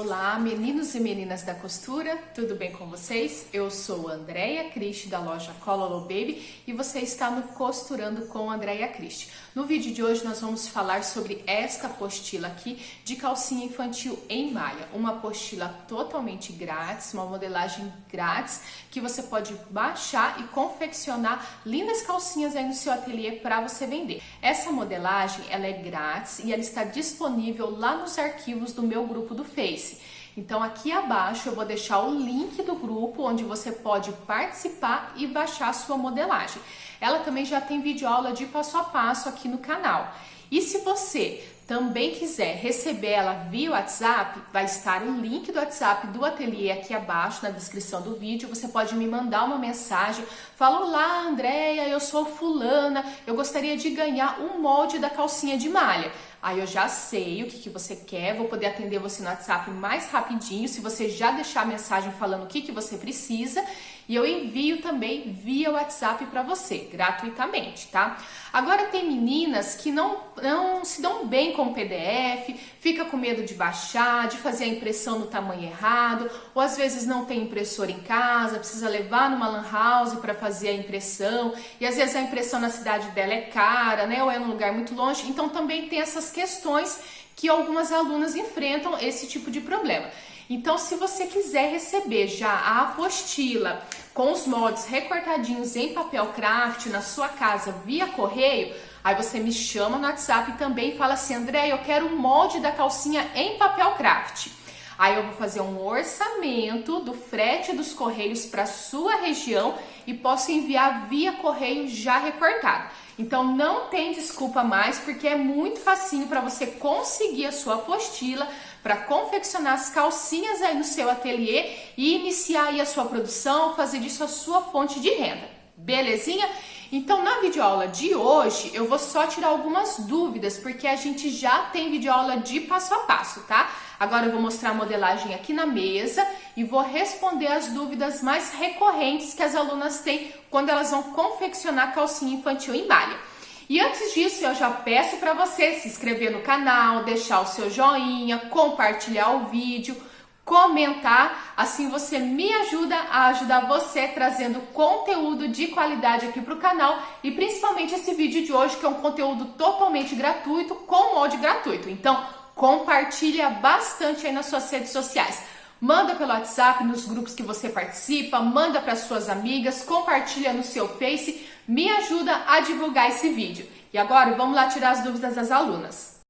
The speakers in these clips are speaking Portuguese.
Olá, meninos e meninas da costura, tudo bem com vocês? Eu sou Andréia Cristi da loja Cololo Baby e você está no Costurando com Andréia Cristi. No vídeo de hoje nós vamos falar sobre esta apostila aqui de calcinha infantil em malha, uma apostila totalmente grátis, uma modelagem grátis que você pode baixar e confeccionar lindas calcinhas aí no seu ateliê para você vender. Essa modelagem ela é grátis e ela está disponível lá nos arquivos do meu grupo do Face. Então aqui abaixo eu vou deixar o link do grupo onde você pode participar e baixar a sua modelagem. Ela também já tem videoaula de passo a passo aqui no canal. E se você também quiser receber ela via WhatsApp, vai estar o link do WhatsApp do ateliê aqui abaixo na descrição do vídeo. Você pode me mandar uma mensagem, fala: olá Andréia, eu sou fulana, eu gostaria de ganhar um molde da calcinha de malha. Aí eu já sei o que você quer, vou poder atender você no WhatsApp mais rapidinho, se você já deixar a mensagem falando o que você precisa, e eu envio também via WhatsApp para você, gratuitamente, tá? Agora tem meninas que não se dão bem com o PDF, fica com medo de baixar, de fazer a impressão no tamanho errado, ou às vezes não tem impressora em casa, precisa levar numa lan house para fazer a impressão, e às vezes a impressão na cidade dela é cara, né, ou é num lugar muito longe, então também tem essas questões que algumas alunas enfrentam esse tipo de problema. Então, se você quiser receber já a apostila com os moldes recortadinhos em papel craft na sua casa via correio, aí você me chama no WhatsApp também e fala assim: André, eu quero um molde da calcinha em papel craft. Aí eu vou fazer um orçamento do frete dos correios para sua região e posso enviar via correio já recortado. Então não tem desculpa mais, porque é muito facinho para você conseguir a sua apostila, para confeccionar as calcinhas aí no seu ateliê e iniciar aí a sua produção, fazer disso a sua fonte de renda. Belezinha? Então na videoaula de hoje eu vou só tirar algumas dúvidas, porque a gente já tem videoaula de passo a passo, tá? Agora eu vou mostrar a modelagem aqui na mesa e vou responder as dúvidas mais recorrentes que as alunas têm quando elas vão confeccionar calcinha infantil em malha. E antes disso, eu já peço para você se inscrever no canal, deixar o seu joinha, compartilhar o vídeo, comentar, assim você me ajuda a ajudar você trazendo conteúdo de qualidade aqui para o canal e principalmente esse vídeo de hoje que é um conteúdo totalmente gratuito, com molde gratuito. Então compartilha bastante aí nas suas redes sociais. Manda pelo WhatsApp, nos grupos que você participa, manda para suas amigas, compartilha no seu Face, me ajuda a divulgar esse vídeo. E agora vamos lá tirar as dúvidas das alunas.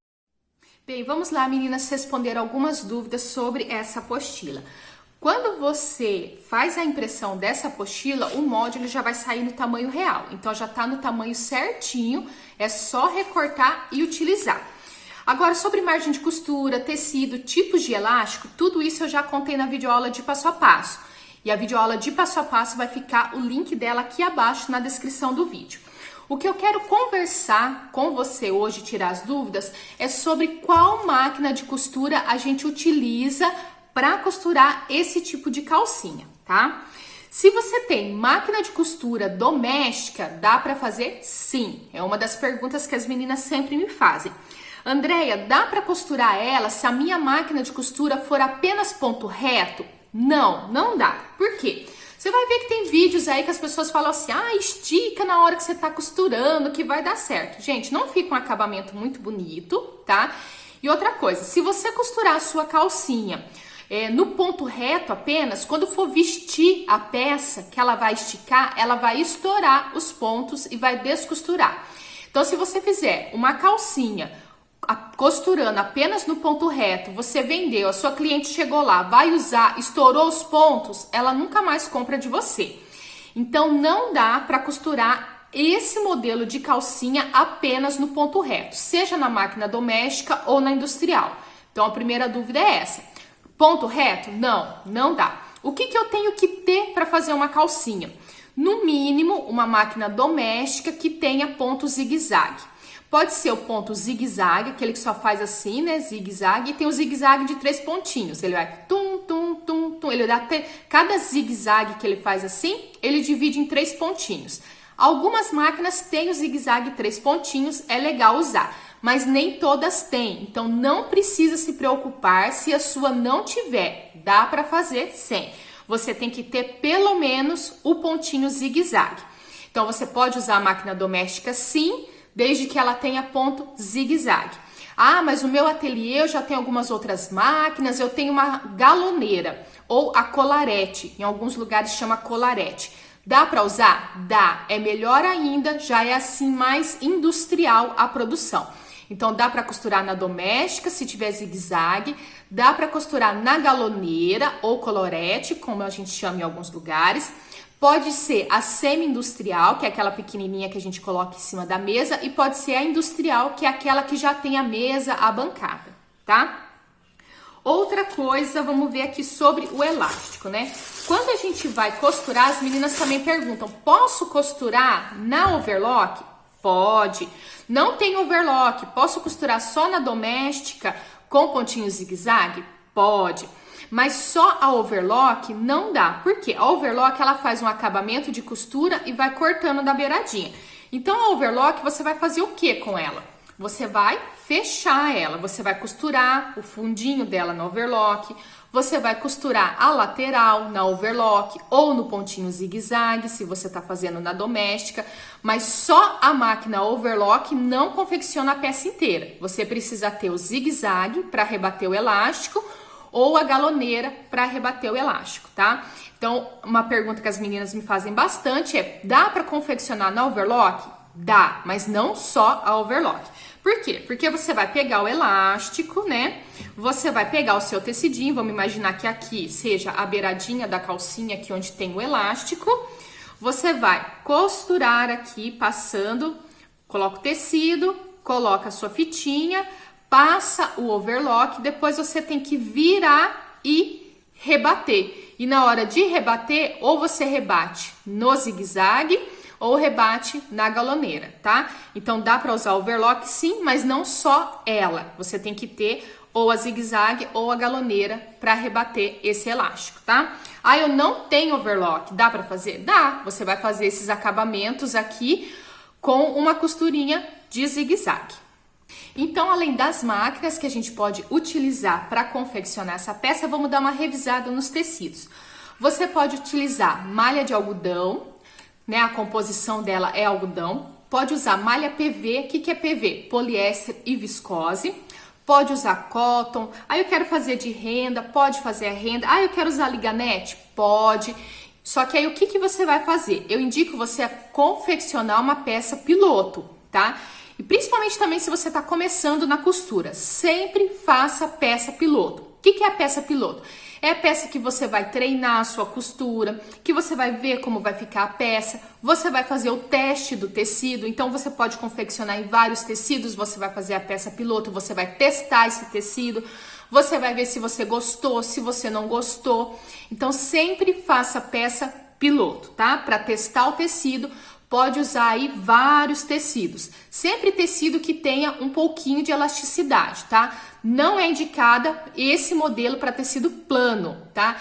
Bem, vamos lá, meninas, responder algumas dúvidas sobre essa apostila. Quando você faz a impressão dessa apostila, o molde ele já vai sair no tamanho real. Então já está no tamanho certinho, é só recortar e utilizar. Agora, sobre margem de costura, tecido, tipos de elástico, tudo isso eu já contei na videoaula de passo a passo. E a videoaula de passo a passo vai ficar o link dela aqui abaixo na descrição do vídeo. O que eu quero conversar com você hoje, tirar as dúvidas, é sobre qual máquina de costura a gente utiliza para costurar esse tipo de calcinha, tá? Se você tem máquina de costura doméstica, dá para fazer? Sim, é uma das perguntas que as meninas sempre me fazem. Andréia, dá para costurar ela se a minha máquina de costura for apenas ponto reto? Não, não dá. Por quê? Você vai ver que tem vídeos aí que as pessoas falam assim: ah, estica na hora que você tá costurando que vai dar certo. Gente, não fica um acabamento muito bonito, tá? E outra coisa, se você costurar a sua calcinha no ponto reto apenas, quando for vestir a peça que ela vai esticar, ela vai estourar os pontos e vai descosturar. Então, se você fizer uma calcinha costurando apenas no ponto reto, você vendeu, a sua cliente chegou lá, vai usar, estourou os pontos, ela nunca mais compra de você. Então não dá para costurar esse modelo de calcinha apenas no ponto reto, seja na máquina doméstica ou na industrial. Então a primeira dúvida é essa: ponto reto? Não, não dá. O que eu tenho que ter para fazer uma calcinha? No mínimo, uma máquina doméstica que tenha ponto zigue-zague. Pode ser o ponto zigue-zague, aquele que só faz assim, né, zigue-zague, e tem o zigue-zague de 3 pontinhos. Ele vai tum, tum, tum, tum, ele dá até, cada zigue-zague que ele faz assim, ele divide em 3 pontinhos. Algumas máquinas têm o zigue-zague 3 pontinhos, é legal usar. mas nem todas têm. Então não precisa se preocupar se a sua não tiver. Dá para fazer sem. Você tem que ter pelo menos o pontinho zigue-zague. Então você pode usar a máquina doméstica sim, desde que ela tenha ponto zigue-zague. Ah, mas o meu ateliê eu já tenho algumas outras máquinas, eu tenho uma galoneira ou a colarete, em alguns lugares chama colarete. Dá para usar? Dá. É melhor ainda, já é assim mais industrial a produção. Então dá para costurar na doméstica, se tiver zigue-zague, dá para costurar na galoneira ou colorete, como a gente chama em alguns lugares. Pode ser a semi-industrial, que é aquela pequenininha que a gente coloca em cima da mesa, e pode ser a industrial, que é aquela que já tem a mesa, a bancada, tá? Outra coisa, vamos ver aqui sobre o elástico, né? Quando a gente vai costurar, as meninas também perguntam, posso costurar na overlock? Pode. Não tem overlock, posso costurar só na doméstica com pontinho zigue-zague? Pode. Mas só a overlock não dá. Por quê? A overlock ela faz um acabamento de costura e vai cortando da beiradinha. Então a overlock você vai fazer o que com ela? Você vai fechar ela, você vai costurar o fundinho dela na overlock, você vai costurar a lateral na overlock ou no pontinho zigue-zague, se você está fazendo na doméstica, mas só a máquina overlock não confecciona a peça inteira. Você precisa ter o zigue-zague para rebater o elástico ou a galoneira para rebater o elástico, tá? Então, uma pergunta que as meninas me fazem bastante é: dá para confeccionar na overlock? Dá, mas não só a overlock. Por quê? Porque você vai pegar o elástico, né? Você vai pegar o seu tecidinho, vamos imaginar que aqui seja a beiradinha da calcinha, aqui onde tem o elástico. Você vai costurar aqui, passando, coloca o tecido, coloca a sua fitinha, passa o overlock, depois você tem que virar e rebater. E na hora de rebater, ou você rebate no zigue-zague, ou rebate na galoneira, tá? Então dá para usar overlock sim, mas não só ela. Você tem que ter ou a zigue-zague ou a galoneira para rebater esse elástico, tá? Ah, eu não tenho overlock, dá para fazer? Dá. Você vai fazer esses acabamentos aqui com uma costurinha de zigue-zague. Então, além das máquinas que a gente pode utilizar para confeccionar essa peça, vamos dar uma revisada nos tecidos. Você pode utilizar malha de algodão, né? A composição dela é algodão. Pode usar malha PV. O que é PV? Poliéster e viscose. Pode usar cotton. Eu quero fazer de renda. Pode fazer a renda. Eu quero usar liganete? Pode. Só que aí o que você vai fazer? Eu indico você a confeccionar uma peça piloto, tá? E principalmente também se você está começando na costura, sempre faça peça piloto. O que é a peça piloto? É a peça que você vai treinar a sua costura, que você vai ver como vai ficar a peça, você vai fazer o teste do tecido, então você pode confeccionar em vários tecidos, você vai fazer a peça piloto, você vai testar esse tecido, você vai ver se você gostou, se você não gostou. Então sempre faça peça piloto, tá? Para testar o tecido. Pode usar aí vários tecidos, sempre tecido que tenha um pouquinho de elasticidade, tá? Não é indicada esse modelo para tecido plano, tá?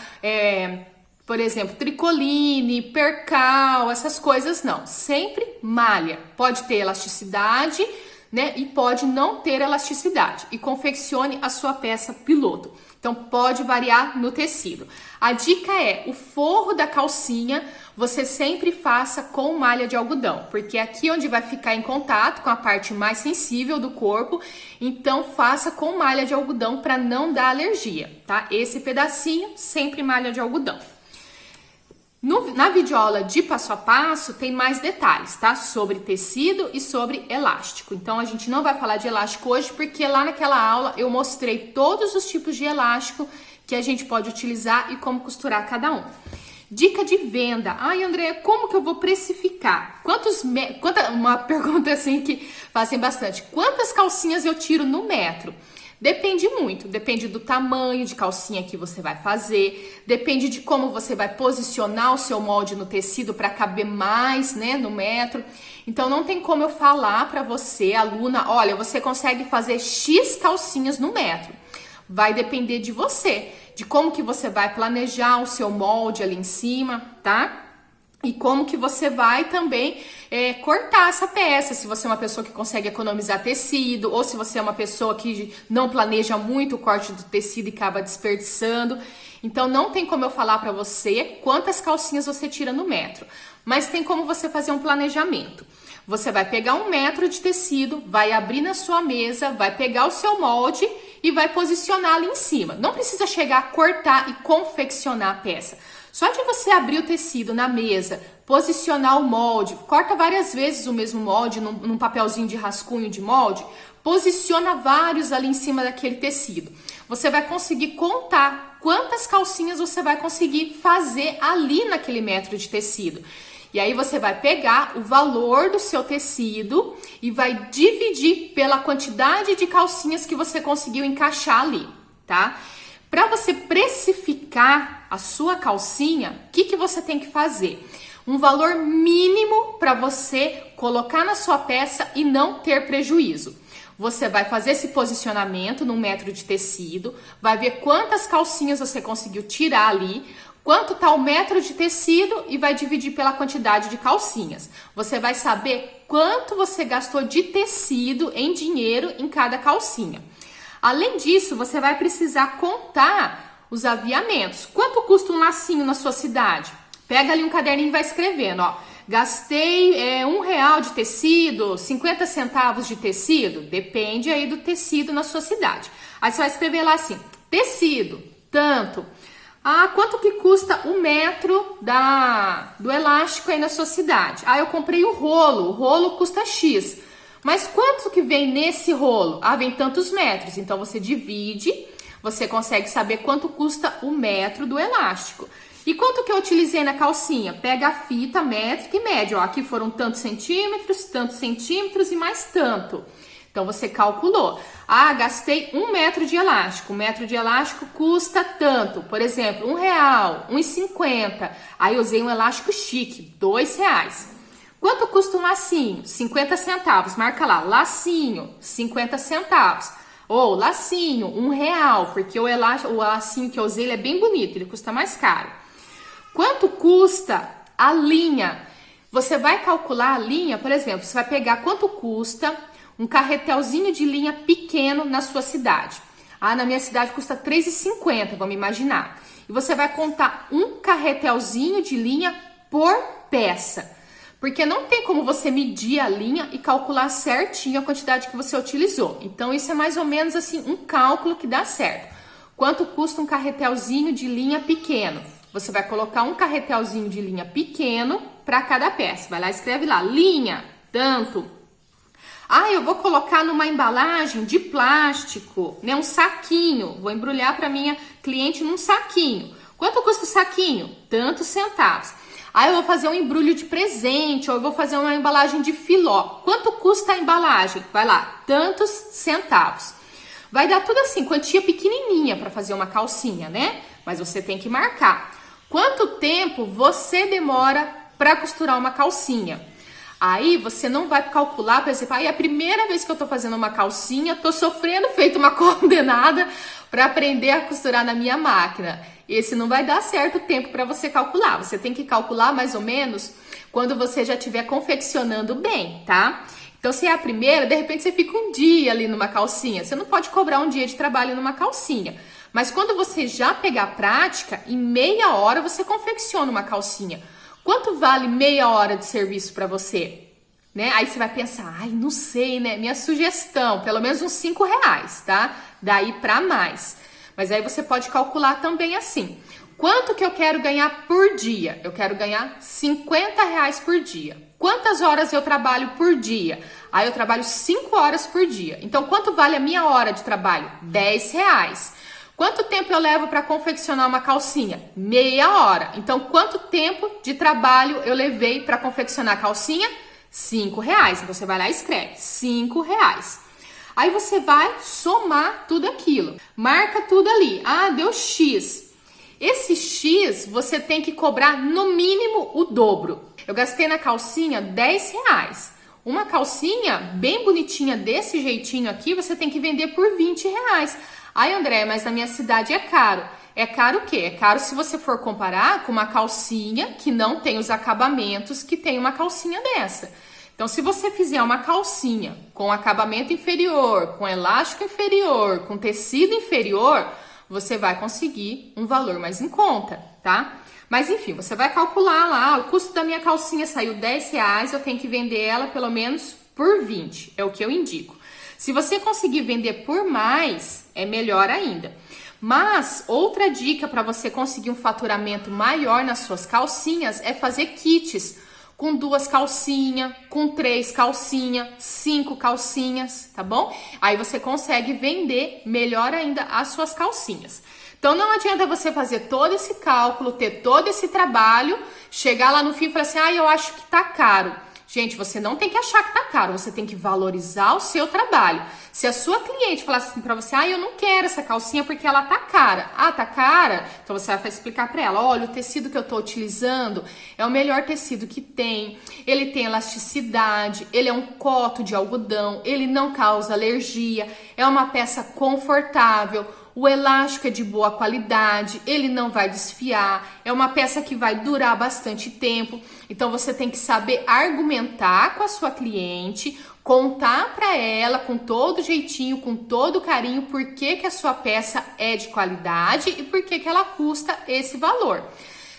Por exemplo, tricoline, percal, essas coisas não. Sempre malha, pode ter elasticidade, né? E pode não ter elasticidade. E confeccione a sua peça piloto. Então pode variar no tecido. A dica é o forro da calcinha você sempre faça com malha de algodão, porque é aqui onde vai ficar em contato com a parte mais sensível do corpo, então faça com malha de algodão para não dar alergia, tá? Esse pedacinho sempre malha de algodão. Na videoaula de passo a passo tem mais detalhes, tá? Sobre tecido e sobre elástico. Então a gente não vai falar de elástico hoje porque lá naquela aula eu mostrei todos os tipos de elástico que a gente pode utilizar e como costurar cada um. Dica de venda. Andréia, como que eu vou precificar? Uma pergunta assim que fazem bastante. Quantas calcinhas eu tiro no metro? Depende muito, depende do tamanho de calcinha que você vai fazer, depende de como você vai posicionar o seu molde no tecido para caber mais, né, no metro. Então não tem como eu falar para você, aluna, olha, você consegue fazer X calcinhas no metro. Vai depender de você, de como que você vai planejar o seu molde ali em cima, tá? e como que você vai também cortar essa peça, se você é uma pessoa que consegue economizar tecido, ou se você é uma pessoa que não planeja muito o corte do tecido e acaba desperdiçando. Então não tem como eu falar para você quantas calcinhas você tira no metro, mas tem como você fazer um planejamento. Você vai pegar 1 metro de tecido, vai abrir na sua mesa, vai pegar o seu molde e vai posicionar ali em cima. Não precisa chegar a cortar e confeccionar a peça. Só de você abrir o tecido na mesa, posicionar o molde, corta várias vezes o mesmo molde num papelzinho de rascunho de molde, posiciona vários ali em cima daquele tecido. Você vai conseguir contar quantas calcinhas você vai conseguir fazer ali naquele metro de tecido. E aí você vai pegar o valor do seu tecido e vai dividir pela quantidade de calcinhas que você conseguiu encaixar ali, tá? Para você precificar a sua calcinha, o que você tem que fazer? Um valor mínimo para você colocar na sua peça e não ter prejuízo. Você vai fazer esse posicionamento num metro de tecido, vai ver quantas calcinhas você conseguiu tirar ali, quanto tá o metro de tecido e vai dividir pela quantidade de calcinhas. Você vai saber quanto você gastou de tecido em dinheiro em cada calcinha. Além disso, você vai precisar contar os aviamentos. Quanto custa um lacinho na sua cidade? Pega ali um caderninho e vai escrevendo, ó. Gastei R$1 de tecido, 50 centavos de tecido, depende aí do tecido na sua cidade. Aí você vai escrever lá assim, tecido, tanto. Ah, quanto que custa o metro do elástico aí na sua cidade? Ah, eu comprei o rolo custa X. Mas quanto que vem nesse rolo? Ah, vem tantos metros. Então você divide, você consegue saber quanto custa o metro do elástico. E quanto que eu utilizei na calcinha? Pega a fita métrica e mede. Ó, aqui foram tantos centímetros e mais tanto. Então você calculou. Ah, gastei 1 metro de elástico. 1 metro de elástico custa tanto. Por exemplo, R$1, R$1,50. Aí eu usei um elástico chique, R$2. Quanto custa um lacinho? 50 centavos. Marca lá, lacinho, 50 centavos. Ou lacinho, R$1, porque o lacinho que eu usei ele é bem bonito, ele custa mais caro. Quanto custa a linha? Você vai calcular a linha, por exemplo, você vai pegar quanto custa um carretelzinho de linha pequeno na sua cidade. Ah, na minha cidade custa R$3,50, vamos imaginar. E você vai contar um carretelzinho de linha por peça. Porque não tem como você medir a linha e calcular certinho a quantidade que você utilizou. Então, isso é mais ou menos assim um cálculo que dá certo. Quanto custa um carretelzinho de linha pequeno? Você vai colocar um carretelzinho de linha pequeno para cada peça. Vai lá, escreve lá, linha, tanto. Ah, eu vou colocar numa embalagem de plástico, né? Um saquinho. Vou embrulhar para minha cliente num saquinho. Quanto custa o saquinho? Tantos centavos. Ah, eu vou fazer um embrulho de presente, ou eu vou fazer uma embalagem de filó. Quanto custa a embalagem? Vai lá, tantos centavos. Vai dar tudo assim, quantia pequenininha para fazer uma calcinha, né? Mas você tem que marcar. Quanto tempo você demora para costurar uma calcinha? Aí você não vai calcular, por exemplo, é a primeira vez que eu tô fazendo uma calcinha, tô sofrendo feito uma condenada para aprender a costurar na minha máquina. Esse não vai dar certo o tempo para você calcular. Você tem que calcular mais ou menos quando você já estiver confeccionando bem, tá? Então, se é a primeira, de repente você fica um dia ali numa calcinha. Você não pode cobrar um dia de trabalho numa calcinha. Mas quando você já pegar a prática, em meia hora você confecciona uma calcinha. Quanto vale meia hora de serviço para você? Né? Aí você vai pensar, ai, não sei, né? Minha sugestão, pelo menos uns R$5, tá? Daí para mais. Mas aí você pode calcular também assim. Quanto que eu quero ganhar por dia? Eu quero ganhar R$50 por dia. Quantas horas eu trabalho por dia? Aí eu trabalho 5 horas por dia. Então, quanto vale a minha hora de trabalho? R$10. Quanto tempo eu levo para confeccionar uma calcinha? Meia hora. Então, quanto tempo de trabalho eu levei para confeccionar a calcinha? R$5. Então, você vai lá e escreve R$5. Aí você vai somar tudo aquilo. Marca tudo ali. Ah, deu X. Esse X você tem que cobrar no mínimo o dobro. Eu gastei na calcinha R$10. Uma calcinha bem bonitinha desse jeitinho aqui, você tem que vender por R$20. Ai, André, mas na minha cidade é caro. É caro o quê? É caro se você for comparar com uma calcinha que não tem os acabamentos que tem uma calcinha dessa. Então, se você fizer uma calcinha com acabamento inferior, com elástico inferior, com tecido inferior, você vai conseguir um valor mais em conta, tá? Mas enfim, você vai calcular lá, o custo da minha calcinha saiu R$10, eu tenho que vender ela pelo menos por 20, é o que eu indico. Se você conseguir vender por mais, é melhor ainda. Mas outra dica para você conseguir um faturamento maior nas suas calcinhas é fazer kits com 2 calcinhas, com 3 calcinhas, 5 calcinhas, tá bom? Aí você consegue vender melhor ainda as suas calcinhas. Então não adianta você fazer todo esse cálculo, ter todo esse trabalho, chegar lá no fim e falar assim, eu acho que tá caro. Gente, você não tem que achar que tá caro, você tem que valorizar o seu trabalho. Se a sua cliente falar assim pra você, eu não quero essa calcinha porque ela tá cara. Tá cara? Então você vai explicar pra ela, olha, o tecido que eu tô utilizando é o melhor tecido que tem. Ele tem elasticidade, ele é um coto de algodão, ele não causa alergia, é uma peça confortável. O elástico é de boa qualidade, ele não vai desfiar, é uma peça que vai durar bastante tempo. Então você tem que saber argumentar com a sua cliente, contar para ela com todo jeitinho, com todo carinho, por que a sua peça é de qualidade e por que ela custa esse valor.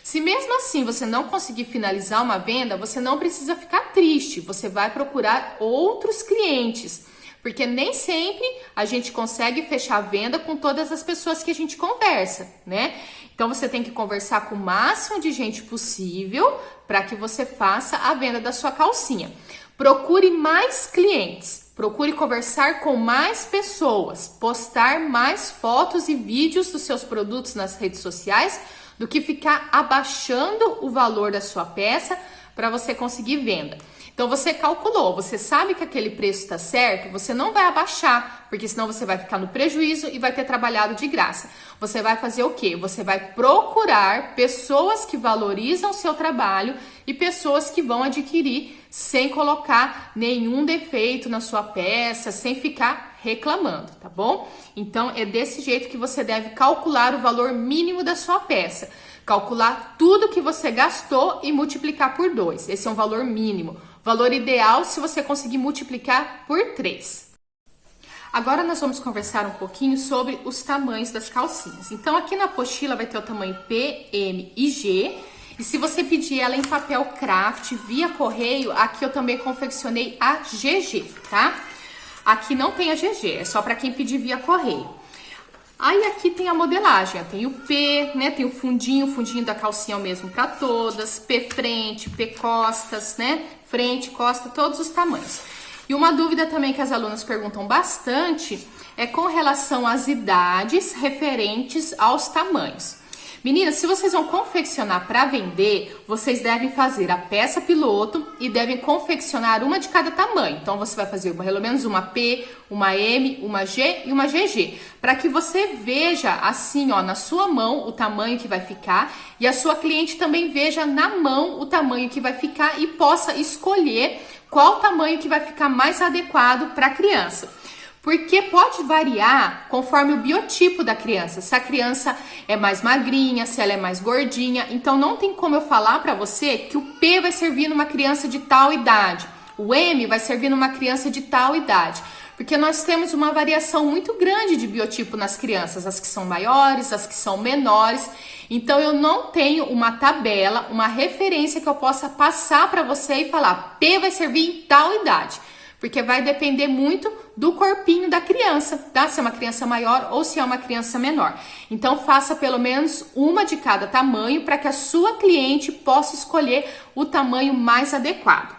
Se mesmo assim você não conseguir finalizar uma venda, você não precisa ficar triste, você vai procurar outros clientes. Porque nem sempre a gente consegue fechar a venda com todas as pessoas que a gente conversa, né? Então você tem que conversar com o máximo de gente possível para que você faça a venda da sua calcinha. Procure mais clientes, procure conversar com mais pessoas, postar mais fotos e vídeos dos seus produtos nas redes sociais do que ficar abaixando o valor da sua peça para você conseguir venda. Então você calculou, você sabe que aquele preço está certo, você não vai abaixar, porque senão você vai ficar no prejuízo e vai ter trabalhado de graça. Você vai fazer o quê? Você vai procurar pessoas que valorizam o seu trabalho e pessoas que vão adquirir sem colocar nenhum defeito na sua peça, sem ficar reclamando, tá bom? Então é desse jeito que você deve calcular o valor mínimo da sua peça. Calcular tudo que você gastou e multiplicar por 2. Esse é um valor mínimo. Valor ideal se você conseguir multiplicar por 3. Agora nós vamos conversar um pouquinho sobre os tamanhos das calcinhas. Então aqui na apostila vai ter o tamanho P, M e G. E se você pedir ela em papel craft via correio, aqui eu também confeccionei a GG, tá? Aqui não tem a GG, é só para quem pedir via correio. Aí aqui tem a modelagem, tem o P, né? Tem o fundinho da calcinha é o mesmo para todas, P frente, P costas, né? Frente, costa, todos os tamanhos. E uma dúvida também que as alunas perguntam bastante é com relação às idades referentes aos tamanhos. Meninas, se vocês vão confeccionar para vender, vocês devem fazer a peça piloto e devem confeccionar uma de cada tamanho. Então, você vai fazer pelo menos uma P, uma M, uma G e uma GG. Para que você veja assim, na sua mão o tamanho que vai ficar e a sua cliente também veja na mão o tamanho que vai ficar e possa escolher qual tamanho que vai ficar mais adequado para a criança. Porque pode variar conforme o biotipo da criança. Se a criança é mais magrinha, se ela é mais gordinha. Então não tem como eu falar para você que o P vai servir numa criança de tal idade. O M vai servir numa criança de tal idade. Porque nós temos uma variação muito grande de biotipo nas crianças. As que são maiores, as que são menores. Então eu não tenho uma tabela, uma referência que eu possa passar para você e falar P vai servir em tal idade. Porque vai depender muito do corpinho da criança, tá? Se é uma criança maior ou se é uma criança menor. Então, faça pelo menos uma de cada tamanho para que a sua cliente possa escolher o tamanho mais adequado.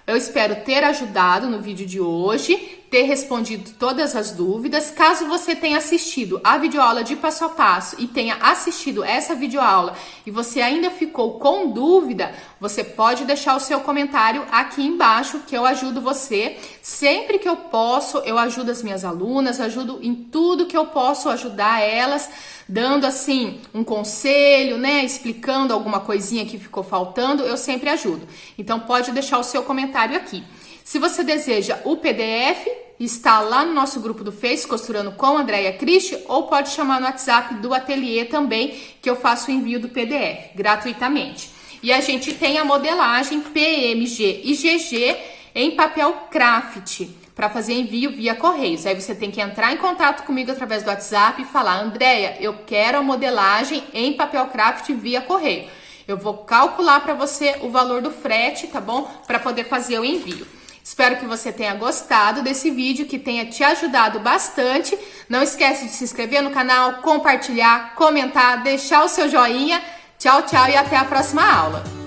Eu espero ter ajudado no vídeo de hoje, ter respondido todas as dúvidas. Caso você tenha assistido a videoaula de passo a passo e tenha assistido essa videoaula e você ainda ficou com dúvida, você pode deixar o seu comentário aqui embaixo que eu ajudo você. Sempre que eu posso, eu ajudo as minhas alunas, ajudo em tudo que eu posso ajudar elas, dando assim um conselho, né, explicando alguma coisinha que ficou faltando, eu sempre ajudo. Então pode deixar o seu comentário aqui. Se você deseja o PDF, está lá no nosso grupo do Face, Costurando com Andréia Cristi, ou pode chamar no WhatsApp do ateliê também, que eu faço o envio do PDF gratuitamente. E a gente tem a modelagem PMG e GG em papel craft para fazer envio via correios. Aí você tem que entrar em contato comigo através do WhatsApp e falar: Andréia, eu quero a modelagem em papel craft via correio. Eu vou calcular para você o valor do frete, tá bom? Para poder fazer o envio. Espero que você tenha gostado desse vídeo, que tenha te ajudado bastante. Não esquece de se inscrever no canal, compartilhar, comentar, deixar o seu joinha. Tchau, tchau e até a próxima aula.